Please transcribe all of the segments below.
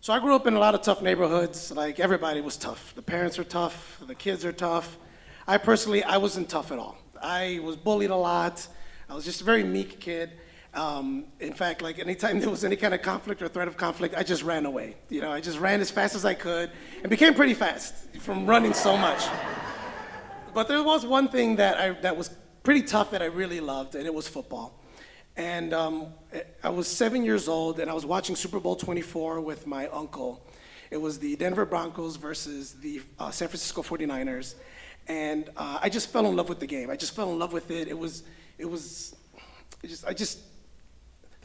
So I grew up in a lot of tough neighborhoods. Like everybody was tough. The parents are tough. The kids are tough. I personally, I wasn't tough at all. I was bullied a lot. I was just a very meek kid. In fact, like anytime there was any kind of conflict or threat of conflict, I just ran away. You know, I just ran as fast as I could and became pretty fast from running so much. But there was one thing that was pretty tough that I really loved, and it was football. And I was 7 years old, and I was watching Super Bowl 24 with my uncle. It was the Denver Broncos versus the San Francisco 49ers. And I just fell in love with the game. I just fell in love with it. There was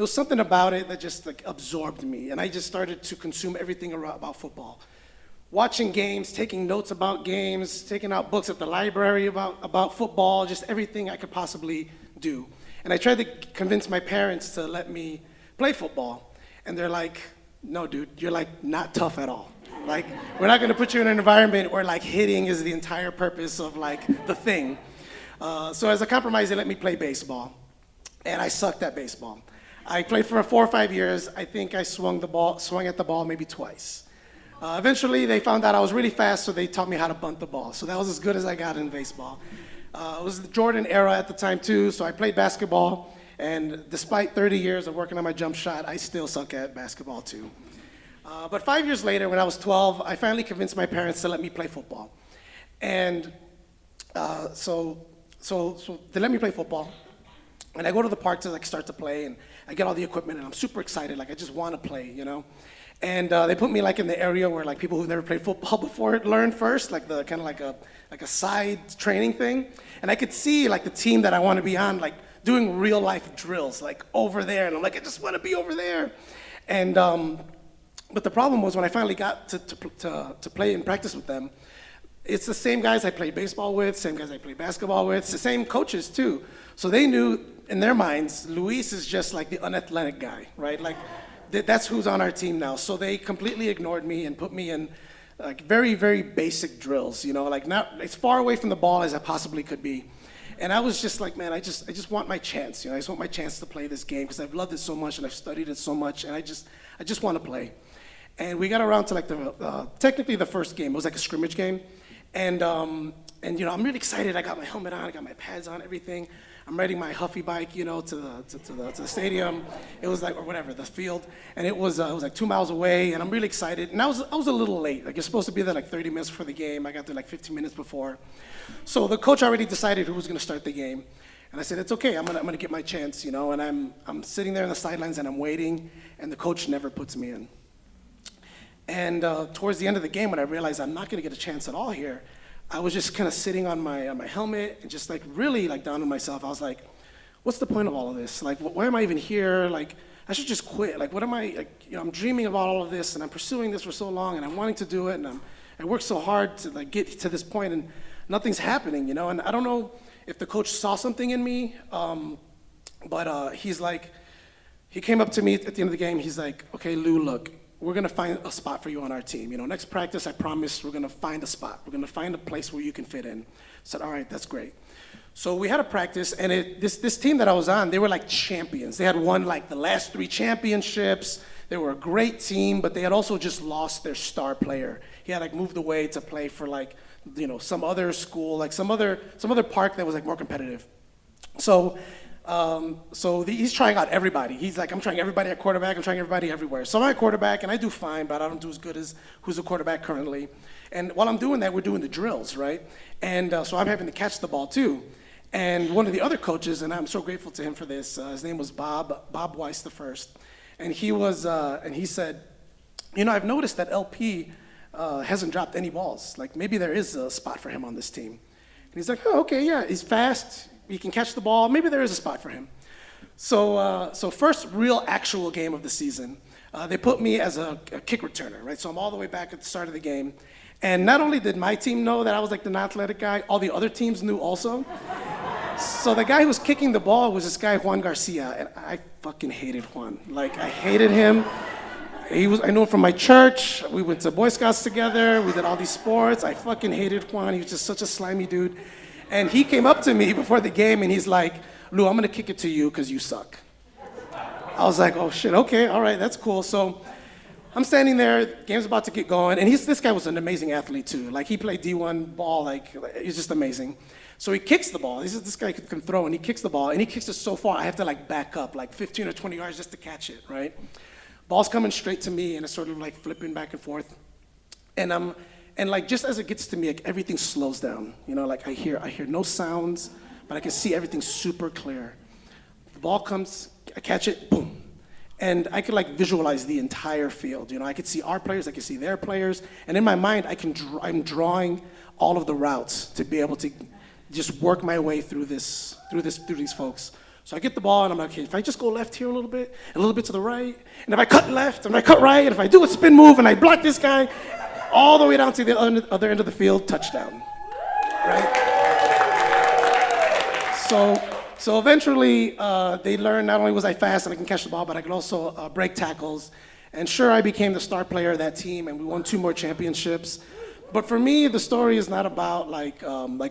something about it that just like absorbed me. And I just started to consume everything about football. Watching games, taking notes about games, taking out books at the library about football, just everything I could possibly do. And I tried to convince my parents to let me play football. And they're like, no, dude, you're like not tough at all. Like, we're not gonna put you in an environment where like hitting is the entire purpose of like the thing. So as a compromise, they let me play baseball. And I sucked at baseball. I played for 4 or 5 years. I think I swung at the ball maybe twice. Eventually, they found out I was really fast, so they taught me how to bunt the ball. So that was as good as I got in baseball. It was the Jordan era at the time too, so I played basketball, and despite 30 years of working on my jump shot, I still suck at basketball too. But 5 years later, when I was 12, I finally convinced my parents to let me play football. And so they let me play football, and I go to the park to like start to play, and I get all the equipment, and I'm super excited, like I just want to play, you know? And they put me like in the area where like people who've never played football before learn first, like the kind of like a side training thing. And I could see like the team that I want to be on, like doing real life drills, like over there. And I'm like, I just want to be over there. And but the problem was when I finally got to play and practice with them, it's the same guys I played baseball with, same guys I played basketball with, it's the same coaches too. So they knew in their minds, Luis is just like the unathletic guy, right? Like. That's who's on our team now. So they completely ignored me and put me in like very, very basic drills, you know, like not as far away from the ball as I possibly could be. And I was just like, man, I just want my chance, you know, I just want my chance to play this game because I've loved it so much and I've studied it so much, and I just want to play. And we got around to like technically the first game. It was like a scrimmage game. And you know, I'm really excited. I got my helmet on, I got my pads on, everything. I'm riding my Huffy bike, you know, to the stadium. It was like, or whatever, the field, and it was like 2 miles away, and I'm really excited. And I was a little late. Like you're supposed to be there like 30 minutes before the game. I got there like 15 minutes before. So the coach already decided who was going to start the game, and I said, it's okay. I'm gonna get my chance, you know. And I'm sitting there on the sidelines and I'm waiting, and the coach never puts me in. And towards the end of the game, when I realized I'm not going to get a chance at all here, I was just kind of sitting on my helmet and just like really like down on myself. I was like, what's the point of all of this? Like, why am I even here? Like, I should just quit. Like, what am I, like, you know, I'm dreaming about all of this and I'm pursuing this for so long and I'm wanting to do it and I worked so hard to like get to this point and nothing's happening, you know? And I don't know if the coach saw something in me, but he's like, he came up to me at the end of the game. He's like, okay, Lou, look. We're gonna find a spot for you on our team. You know, next practice, I promise we're gonna find a spot. We're gonna find a place where you can fit in. I said, all right, that's great. So we had a practice, and this team that I was on, they were like champions. They had won like the last 3 championships. They were a great team, but they had also just lost their star player. He had like moved away to play for like, you know, some other school, like some other park that was like more competitive. So he's trying out everybody. He's like, I'm trying everybody at quarterback, I'm trying everybody everywhere. So I'm at quarterback, and I do fine, but I don't do as good as who's the quarterback currently. And while I'm doing that, we're doing the drills, right? And so I'm having to catch the ball too. And one of the other coaches, and I'm so grateful to him for this, his name was Bob Weiss the first. And he said, you know, I've noticed that LP hasn't dropped any balls. Like maybe there is a spot for him on this team. And he's like, oh, okay, yeah, he's fast. He can catch the ball. Maybe there is a spot for him. So first real actual game of the season, they put me as a kick returner, right? So I'm all the way back at the start of the game. And not only did my team know that I was like the non-athletic guy, all the other teams knew also. So the guy who was kicking the ball was this guy, Juan Garcia, and I fucking hated Juan. Like, I hated him. I knew him from my church. We went to Boy Scouts together. We did all these sports. I fucking hated Juan. He was just such a slimy dude. And he came up to me before the game, and he's like, Lou, I'm going to kick it to you because you suck. I was like, oh, shit, okay, all right, that's cool. So I'm standing there, game's about to get going, and this guy was an amazing athlete too. Like he played D1 ball, like he's just amazing. So he kicks the ball. This guy can throw, and he kicks the ball, and he kicks it so far I have to like back up like 15 or 20 yards just to catch it, right? Ball's coming straight to me, and it's sort of like flipping back and forth, and like just as it gets to me, like everything slows down. You know, like I hear no sounds, but I can see everything super clear. The ball comes, I catch it, boom. And I could like visualize the entire field. You know, I could see our players, I could see their players, and in my mind, I'm drawing all of the routes to be able to just work my way through these folks. So I get the ball, and I'm like, okay, if I just go left here a little bit to the right, and if I cut left, and I cut right, and if I do a spin move, and I block this guy, all the way down to the other end of the field, touchdown, right? So eventually, they learned not only was I fast and I can catch the ball, but I could also break tackles. And sure, I became the star player of that team, and we won 2 more championships. But for me, the story is not about like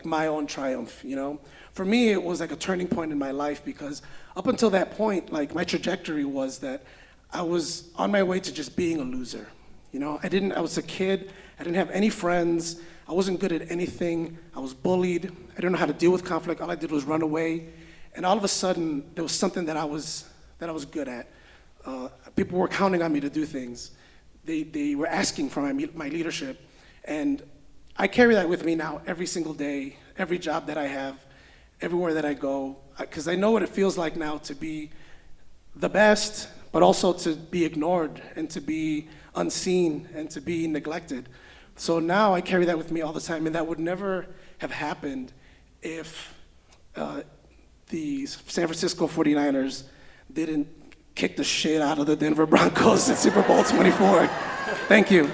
my own triumph, you know? For me, it was like a turning point in my life, because up until that point, like my trajectory was that I was on my way to just being a loser. You know, I was a kid, I didn't have any friends, I wasn't good at anything, I was bullied, I didn't know how to deal with conflict, all I did was run away. And all of a sudden, there was something that I was good at. People were counting on me to do things. They were asking for my leadership. And I carry that with me now every single day, every job that I have, everywhere that I go, because I know what it feels like now to be the best, but also to be ignored and to be unseen and to be neglected. So now I carry that with me all the time, and that would never have happened if the San Francisco 49ers didn't kick the shit out of the Denver Broncos in Super Bowl 24. Thank you.